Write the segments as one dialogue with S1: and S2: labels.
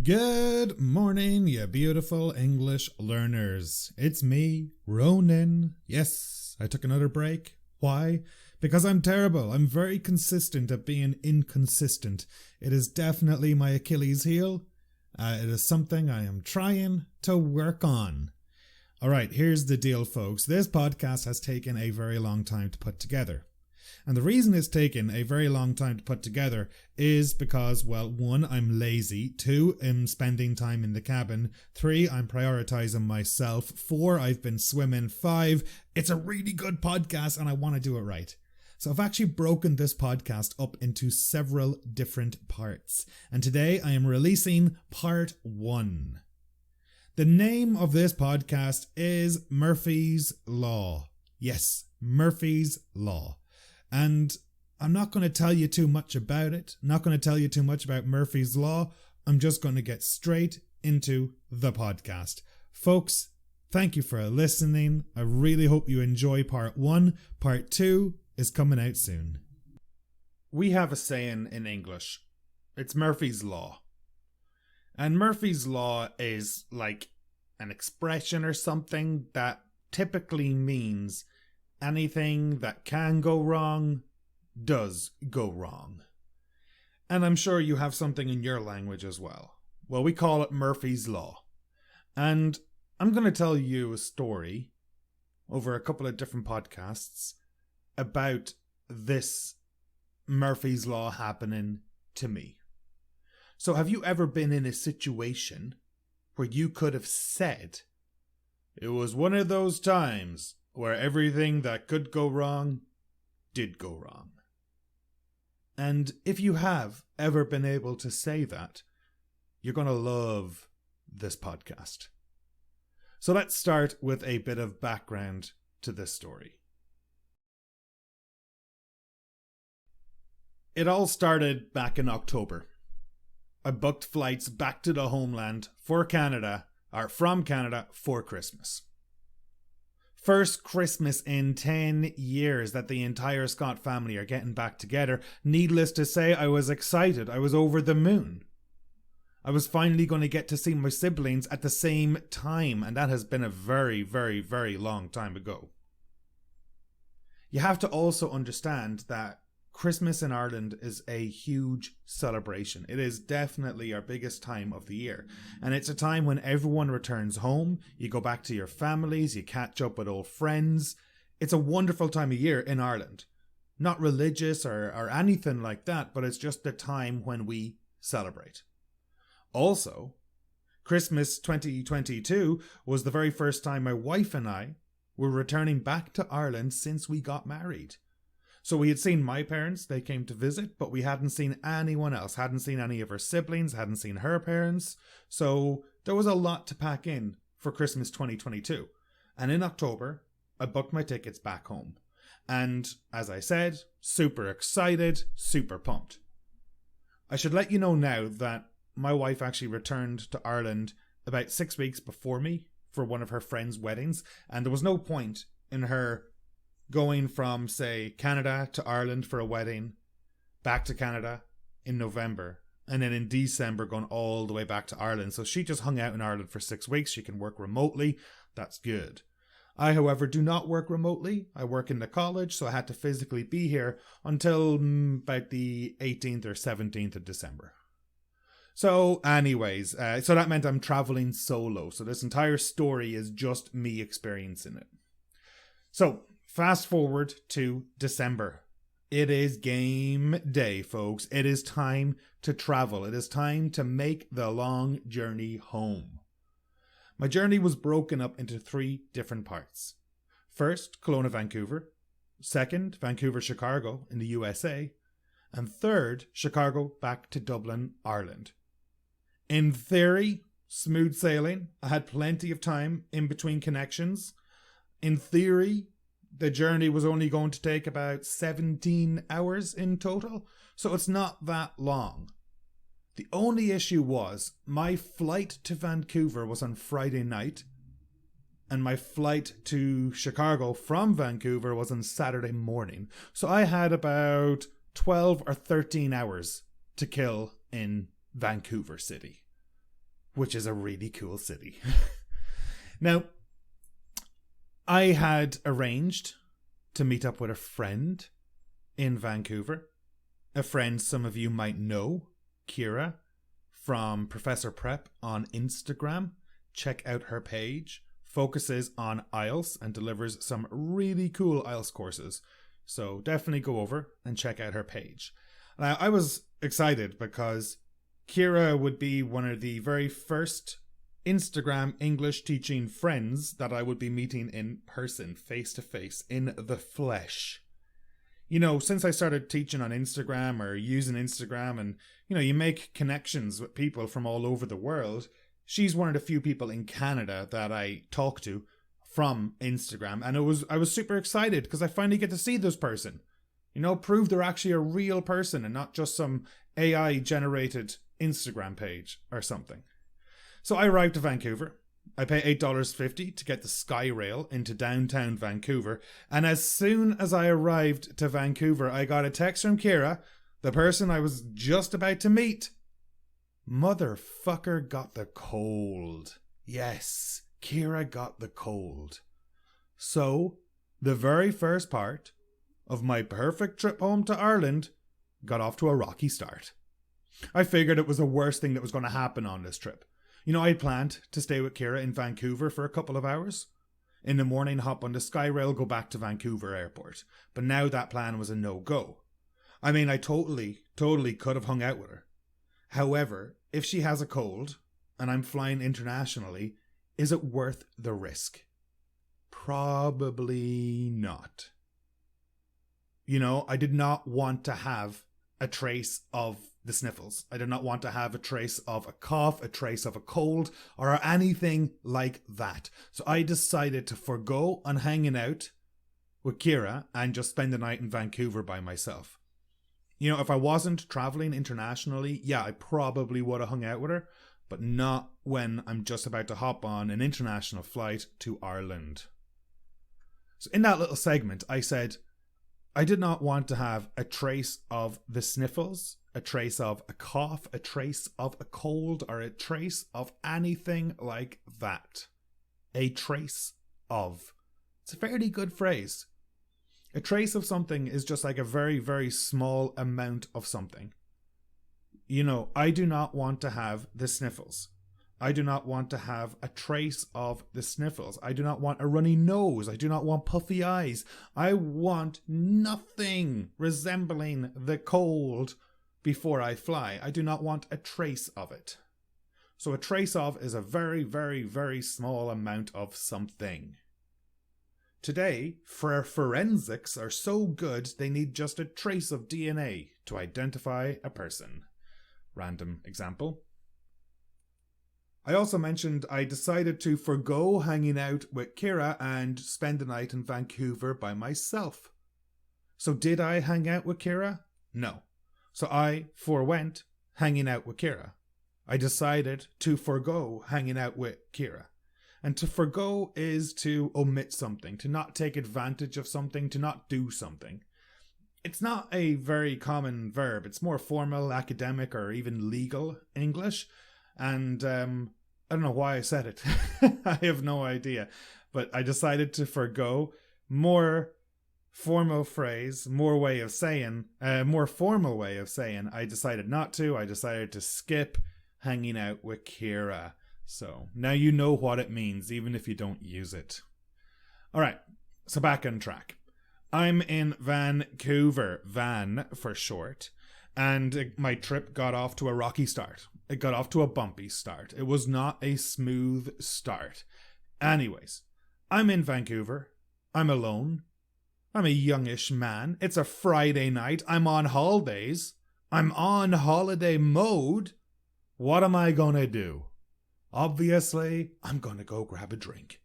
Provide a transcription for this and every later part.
S1: Good morning, you beautiful English learners. It's me, Ronan. Yes, I took another break. Why? Because I'm terrible. I'm very consistent at being inconsistent. It is definitely my Achilles heel. It is something I am trying to work on. All right, here's the deal, folks. This podcast has taken a very long time to put together. And the reason it's taken a very long time to put together is because, well, 1, I'm lazy. 2, I'm spending time in the cabin. 3, I'm prioritizing myself. 4, I've been swimming. 5, it's a really good podcast and I want to do it right. So I've actually broken this podcast up into several different parts. And today I am releasing part 1. The name of this podcast is Murphy's Law. Yes, Murphy's Law. And I'm not going to tell you too much about it. I'm not going to tell you too much about Murphy's Law. I'm just going to get straight into the podcast. Folks, thank you for listening. I really hope you enjoy part 1. Part 2 is coming out soon. We have a saying in English. It's Murphy's Law. And Murphy's Law is like an expression or something that typically means anything that can go wrong does go wrong. And I'm sure you have something in your language as well. Well, we call it Murphy's Law. And I'm going to tell you a story over a couple of different podcasts about this Murphy's Law happening to me. So have you ever been in a situation where you could have said, "It was one of those times where everything that could go wrong did go wrong"? And if you have ever been able to say that, you're going to love this podcast. So let's start with a bit of background to this story. It all started back in October. I booked flights back to the homeland from Canada for Christmas. First Christmas in 10 years that the entire Scott family are getting back together. Needless to say, I was excited. I was over the moon. I was finally going to get to see my siblings at the same time, and that has been a very, very, very long time ago. You have to also understand that Christmas in Ireland is a huge celebration. It is definitely our biggest time of the year. And it's a time when everyone returns home. You go back to your families. You catch up with old friends. It's a wonderful time of year in Ireland. Not religious or anything like that, but it's just the time when we celebrate. Also, Christmas 2022 was the very first time my wife and I were returning back to Ireland since we got married. So we had seen my parents, they came to visit, but we hadn't seen anyone else, hadn't seen any of her siblings, hadn't seen her parents. So there was a lot to pack in for Christmas 2022. And in October, I booked my tickets back home. And as I said, super excited, super pumped. I should let you know now that my wife actually returned to Ireland about 6 weeks before me for one of her friends' weddings. And there was no point in her going from, say, Canada to Ireland for a wedding, back to Canada in November, and then in December going all the way back to Ireland. So she just hung out in Ireland for 6 weeks. She can work remotely. That's good. I, however, do not work remotely. I work in the college, so I had to physically be here until about the 18th or 17th of December. So anyways, so that meant I'm traveling solo. So this entire story is just me experiencing it. So fast forward to December. It is game day, folks. It is time to travel. It is time to make the long journey home. My journey was broken up into 3 different parts. First, Kelowna, Vancouver. Second, Vancouver, Chicago in the USA. And third, Chicago back to Dublin, Ireland. In theory, smooth sailing. I had plenty of time in between connections. In theory, the journey was only going to take about 17 hours in total, so it's not that long. The only issue was my flight to Vancouver was on Friday night, and my flight to Chicago from Vancouver was on Saturday morning. So I had about 12 or 13 hours to kill in Vancouver City. which is a really cool city. Now, I had arranged to meet up with a friend in Vancouver. A friend some of you might know, Kira, from Professor Prep on Instagram. Check out her page. Focuses on IELTS and delivers some really cool IELTS courses. So definitely go over and check out her page. Now, I was excited because Kira would be one of the very first Instagram English teaching friends that I would be meeting in person, face to face, in the flesh. You know, since I started teaching on Instagram or using Instagram and, you know, you make connections with people from all over the world, she's one of the few people in Canada that I talk to from Instagram. And I was super excited because I finally get to see this person. You know, prove they're actually a real person and not just some AI generated Instagram page or something. So I arrived to Vancouver. I pay $8.50 to get the SkyRail into downtown Vancouver. And as soon as I arrived to Vancouver, I got a text from Kira, the person I was just about to meet. Motherfucker got the cold. Yes, Kira got the cold. So, the very first part of my perfect trip home to Ireland got off to a rocky start. I figured it was the worst thing that was going to happen on this trip. You know, I planned to stay with Kira in Vancouver for a couple of hours. In the morning, hop on the SkyRail, go back to Vancouver Airport. But now that plan was a no-go. I mean, I totally could have hung out with her. However, if she has a cold, and I'm flying internationally, is it worth the risk? Probably not. You know, I did not want to have a trace of the sniffles. I did not want to have a trace of a cough, a trace of a cold, or anything like that. So I decided to forgo on hanging out with Kira and just spend the night in Vancouver by myself. You know, if I wasn't traveling internationally, yeah, I probably would have hung out with her, but not when I'm just about to hop on an international flight to Ireland. So in that little segment, I said, I did not want to have a trace of the sniffles, a trace of a cough, a trace of a cold, or a trace of anything like that. A trace of. It's a fairly good phrase. A trace of something is just like a very, very small amount of something. You know, I do not want to have the sniffles. I do not want to have a trace of the sniffles. I do not want a runny nose. I do not want puffy eyes. I want nothing resembling the cold before I fly. I do not want a trace of it. So a trace of is a very, very, very small amount of something. Today, forensics are so good they need just a trace of DNA to identify a person. Random example. I also mentioned I decided to forgo hanging out with Kira and spend the night in Vancouver by myself. So did I hang out with Kira? No. So I forwent hanging out with Kira. I decided to forgo hanging out with Kira. And to forgo is to omit something, to not take advantage of something, to not do something. It's not a very common verb. It's more formal, academic, or even legal English. And I don't know why I said it. I have no idea. But I decided to forgo. More formal phrase, more formal way of saying I decided not to. I decided to skip hanging out with Kira. So now you know what it means, even if you don't use it. All right, so back on track. I'm in Vancouver, Van for short, and my trip got off to a rocky start. It got off to a bumpy start. It was not a smooth start. Anyways, I'm in Vancouver. I'm alone. I'm a youngish man. It's a Friday night. I'm on holidays. I'm on holiday mode. What am I gonna do? Obviously, I'm gonna go grab a drink.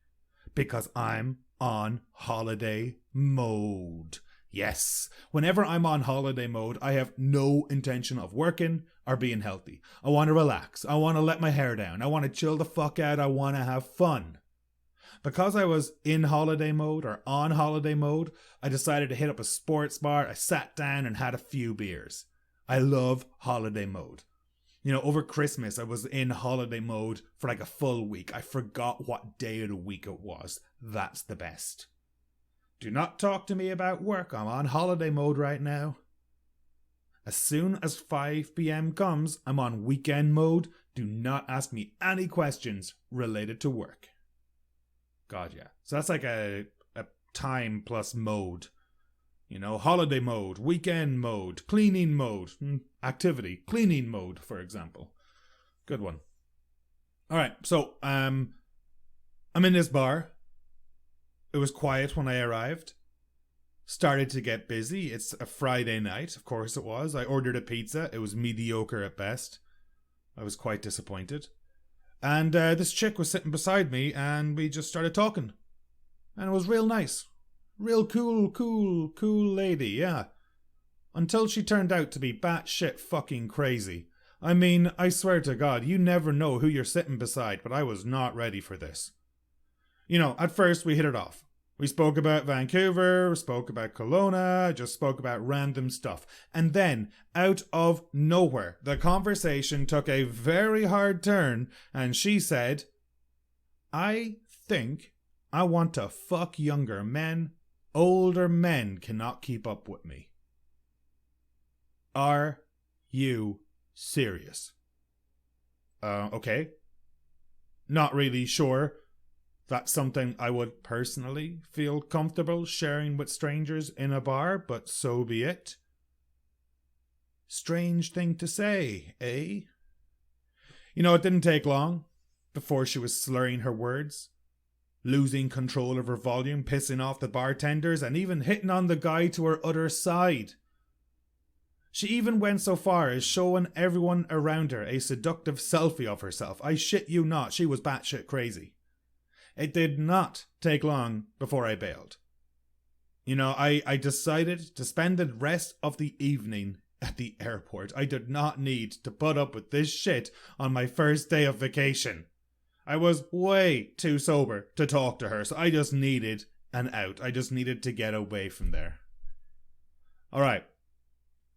S1: Because I'm on holiday mode. Yes, whenever I'm on holiday mode, I have no intention of working or being healthy. I want to relax. I want to let my hair down. I want to chill the fuck out. I want to have fun. Because I was in holiday mode or on holiday mode, I decided to hit up a sports bar. I sat down and had a few beers. I love holiday mode. Over Christmas, I was in holiday mode for like a full week. I forgot what day of the week it was. That's the best. Do not talk to me about work. I'm on holiday mode right now. As soon as 5 p.m. comes, I'm on weekend mode. Do not ask me any questions related to work. God, yeah. So that's like a time plus mode. Holiday mode, weekend mode, cleaning mode, activity, cleaning mode, for example. Good one. All right, so I'm in this bar. It was quiet when I arrived. Started to get busy. It's a Friday night, of course it was. I ordered a pizza. It was mediocre at best. I was quite disappointed. And this chick was sitting beside me, and we just started talking. And it was real nice. Real cool lady, yeah. Until she turned out to be batshit fucking crazy. I mean, I swear to God, you never know who you're sitting beside, but I was not ready for this. At first we hit it off. We spoke about Vancouver, spoke about Kelowna, just spoke about random stuff. And then, out of nowhere, the conversation took a very hard turn, and she said, I think I want to fuck younger men. Older men cannot keep up with me. Are you serious? Okay. Not really sure. That's something I would personally feel comfortable sharing with strangers in a bar, but so be it. Strange thing to say, eh? It didn't take long before she was slurring her words, losing control of her volume, pissing off the bartenders, and even hitting on the guy to her other side. She even went so far as showing everyone around her a seductive selfie of herself. I shit you not, she was batshit crazy. It did not take long before I bailed. I decided to spend the rest of the evening at the airport. I did not need to put up with this shit on my first day of vacation. I was way too sober to talk to her, so I just needed an out. I just needed to get away from there. Alright,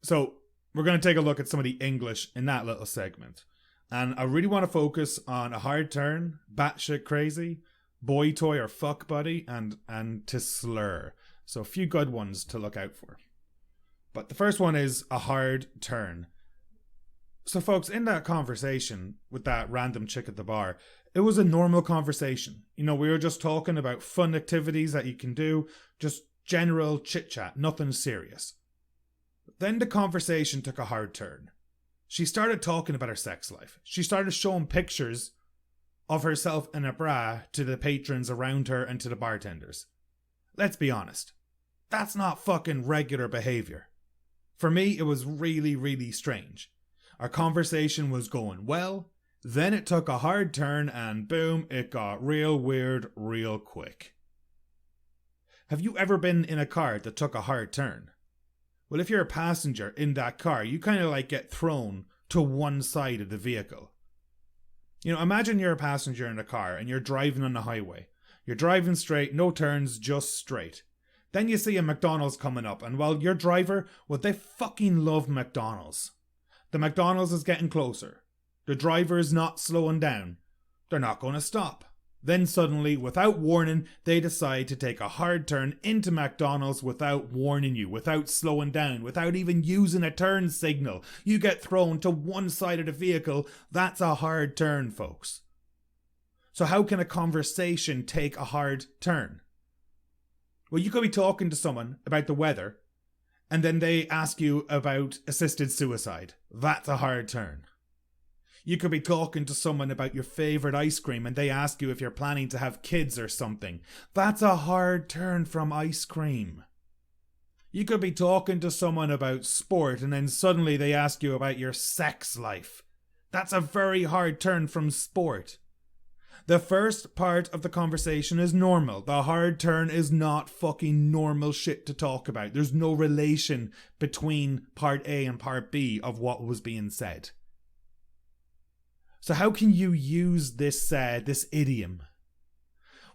S1: so we're going to take a look at some of the English in that little segment. And I really want to focus on a hard turn, batshit crazy, boy toy or fuck buddy, and to slur. So a few good ones to look out for. But the first one is a hard turn. So folks, in that conversation with that random chick at the bar, it was a normal conversation. We were just talking about fun activities that you can do, just general chit-chat, nothing serious. But then the conversation took a hard turn. She started talking about her sex life. She started showing pictures of herself in a bra to the patrons around her and to the bartenders. Let's be honest. That's not fucking regular behavior. For me, it was really, really strange. Our conversation was going well, then it took a hard turn and boom, it got real weird real quick. Have you ever been in a car that took a hard turn? Well, if you're a passenger in that car, you kind of get thrown to one side of the vehicle. Imagine you're a passenger in a car and you're driving on the highway. You're driving straight, no turns, just straight. Then you see a McDonald's coming up, and your driver, they fucking love McDonald's. The McDonald's is getting closer. The driver is not slowing down. They're not going to stop. Then suddenly, without warning, they decide to take a hard turn into McDonald's without warning you, without slowing down, without even using a turn signal. You get thrown to one side of the vehicle. That's a hard turn, folks. So how can a conversation take a hard turn? Well, you could be talking to someone about the weather, and then they ask you about assisted suicide. That's a hard turn. You could be talking to someone about your favourite ice cream and they ask you if you're planning to have kids or something. That's a hard turn from ice cream. You could be talking to someone about sport and then suddenly they ask you about your sex life. That's a very hard turn from sport. The first part of the conversation is normal. The hard turn is not fucking normal shit to talk about. There's no relation between part A and part B of what was being said. So how can you use this idiom?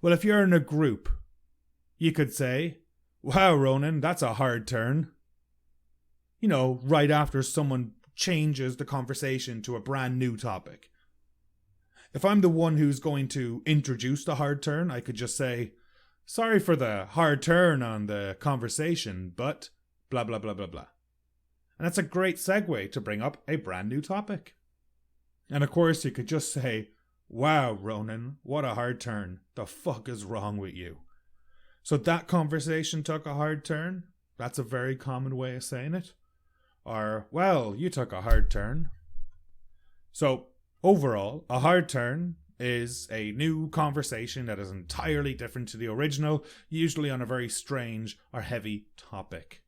S1: Well, if you're in a group, you could say, "Wow, Ronan, that's a hard turn." Right after someone changes the conversation to a brand new topic. If I'm the one who's going to introduce the hard turn, I could just say, sorry for the hard turn on the conversation, but blah, blah, blah, blah, blah. And that's a great segue to bring up a brand new topic. And of course, you could just say, wow, Ronan, what a hard turn. The fuck is wrong with you? So that conversation took a hard turn. That's a very common way of saying it. Or, well, you took a hard turn. So, overall, a hard turn is a new conversation that is entirely different to the original, usually on a very strange or heavy topic.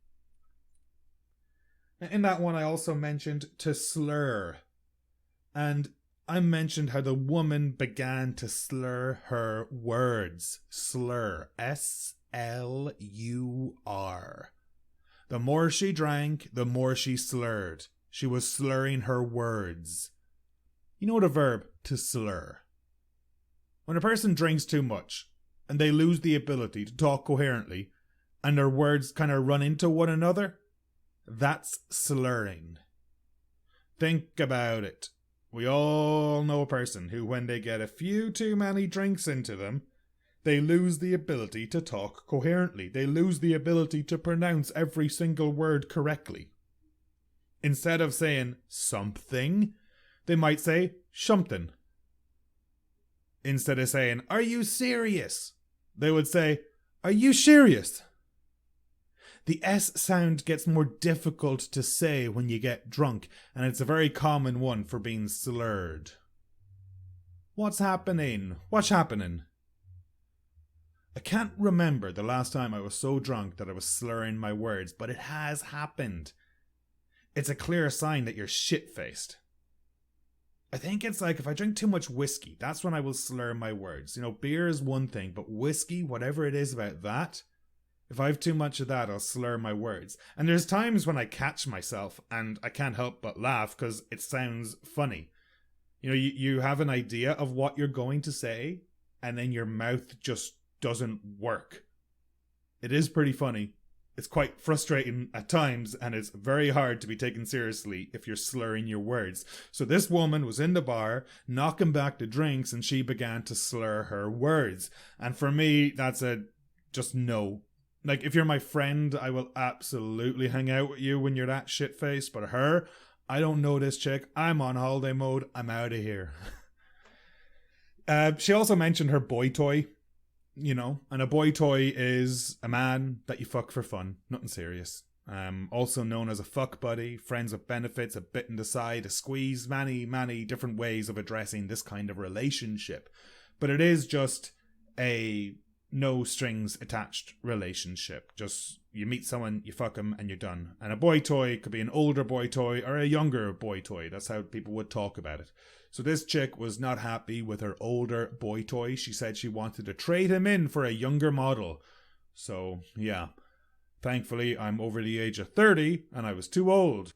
S1: In that one, I also mentioned to slur. And I mentioned how the woman began to slur her words. Slur. S-L-U-R. The more she drank, the more she slurred. She was slurring her words. You know the verb to slur? When a person drinks too much, and they lose the ability to talk coherently, and their words kind of run into one another, that's slurring. Think about it. We all know a person who, when they get a few too many drinks into them, they lose the ability to talk coherently. They lose the ability to pronounce every single word correctly. Instead of saying something, they might say something. Instead of saying, are you serious? They would say, are you serious? The S sound gets more difficult to say when you get drunk, and it's a very common one for being slurred. What's happening? What's happening? I can't remember the last time I was so drunk that I was slurring my words, but it has happened. It's a clear sign that you're shit-faced. I think it's like if I drink too much whiskey, that's when I will slur my words. You know, beer is one thing, but whiskey, whatever it is about that, if I have too much of that, I'll slur my words. And there's times when I catch myself and I can't help but laugh because it sounds funny. You know, you have an idea of what you're going to say, and then your mouth just doesn't work. It is pretty funny. It's quite frustrating at times, and it's very hard to be taken seriously if you're slurring your words. So this woman was in the bar, knocking back the drinks, and she began to slur her words. And for me, that's a just no. Like, if you're my friend, I will absolutely hang out with you when you're that shit-faced. But her, I don't know this chick. I'm on holiday mode. I'm out of here. She also mentioned her boy toy. You know, and a boy toy is a man that you fuck for fun. Nothing serious. Also known as a fuck buddy, friends with benefits, a bit in the side, a squeeze, many different ways of addressing this kind of relationship. But it is just a no strings attached relationship. Just you meet someone, you fuck them, and you're done. And a boy toy could be an older boy toy or a younger boy toy. That's how people would talk about it. So this chick was not happy with her older boy toy. She said she wanted to trade him in for a younger model. So, yeah. Thankfully, I'm over the age of 30 and I was too old.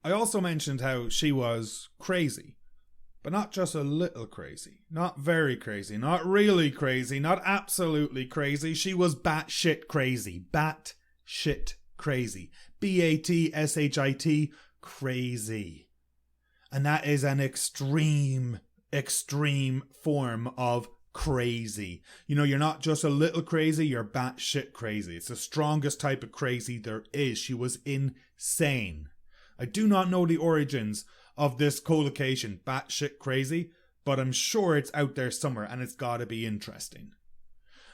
S1: I also mentioned how she was crazy. But not just a little crazy. Not very crazy. Not really crazy. Not absolutely crazy. She was batshit crazy. Batshit crazy. B-A-T-S-H-I-T. Crazy. And that is an extreme form of crazy. You know, you're not just a little crazy, you're batshit crazy. It's the strongest type of crazy there is. She was insane. I do not know the origins of this collocation, batshit crazy, but I'm sure it's out there somewhere and it's gotta be interesting.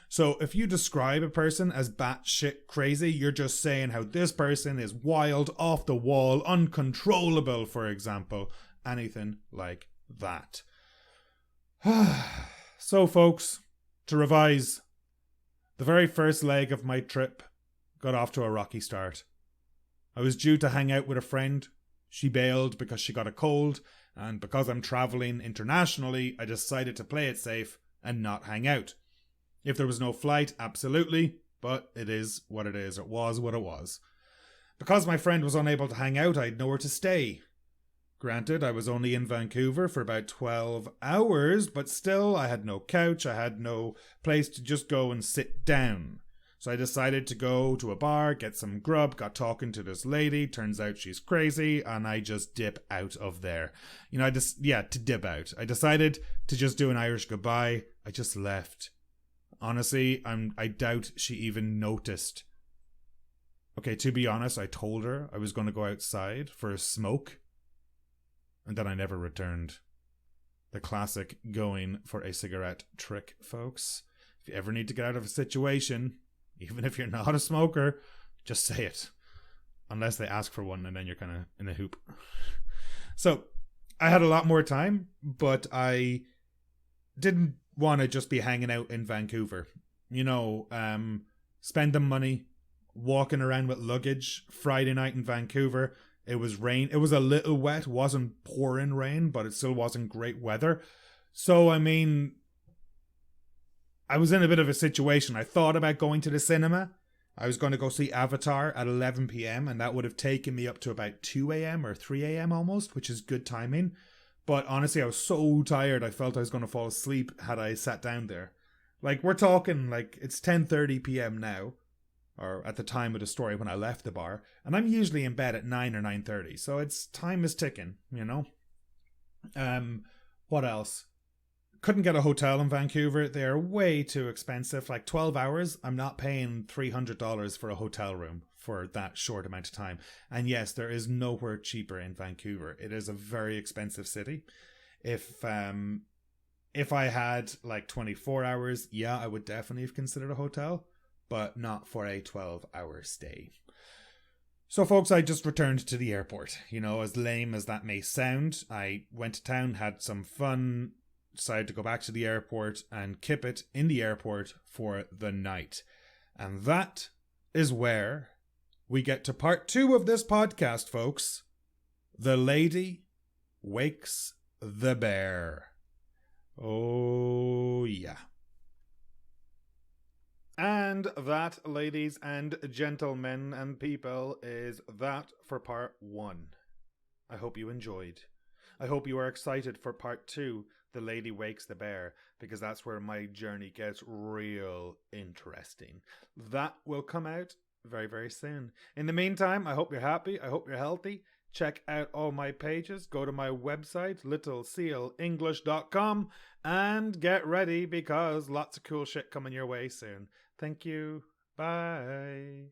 S1: So if you describe a person as batshit crazy, you're just saying how this person is wild, off the wall, uncontrollable, for example. Anything like that. So, folks, to revise, the very first leg of my trip got off to a rocky start. I was due to hang out with a friend. She bailed because she got a cold, and because I'm travelling internationally, I decided to play it safe and not hang out. If there was no flight, absolutely, but it is what it is. It was what it was. Because my friend was unable to hang out, I had nowhere to stay. Granted, I was only in Vancouver for about 12 hours, but still, I had no couch, I had no place to just go and sit down. So I decided to go to a bar, get some grub, got talking to this lady. Turns out she's crazy, and I just dip out of there. To dip out. I decided to just do an Irish goodbye. I just left. Honestly, I doubt she even noticed. Okay, to be honest, I told her I was going to go outside for a smoke, and then I never returned. The classic going for a cigarette trick, folks. If you ever need to get out of a situation, even if you're not a smoker, just say it. Unless they ask for one, and then you're kind of in a hoop. So, I had a lot more time, but I didn't want to just be hanging out in Vancouver. Spending money, walking around with luggage. Friday night in Vancouver, it was rain. It was a little wet, wasn't pouring rain, but it still wasn't great weather. So, I was in a bit of a situation. I thought about going to the cinema. I was going to go see Avatar at 11 p.m. and that would have taken me up to about 2 a.m. or 3 a.m. almost, which is good timing. But honestly, I was so tired, I felt I was going to fall asleep had I sat down there. We're talking, it's 10:30 p.m. now, or at the time of the story when I left the bar, and I'm usually in bed at 9 or 9:30, so time is ticking, What else? Couldn't get a hotel in Vancouver. They're way too expensive. 12 hours, I'm not paying $300 for a hotel room for that short amount of time. And yes, there is nowhere cheaper in Vancouver. It is a very expensive city. If I had 24 hours, yeah, I would definitely have considered a hotel, but not for a 12-hour stay. So, folks, I just returned to the airport. As lame as that may sound, I went to town, had some fun, decided to go back to the airport and kip it in the airport for the night. And that is where we get to part 2 of this podcast, folks. The lady wakes the bear. Oh, yeah. And that, ladies and gentlemen and people, is that for part 1. I hope you enjoyed. I hope you are excited for part 2, The Lady Wakes the Bear, because that's where my journey gets real interesting. That will come out very, very soon. In the meantime, I hope you're happy. I hope you're healthy. Check out all my pages. Go to my website, littlesealenglish.com, and get ready because lots of cool shit coming your way soon. Thank you. Bye.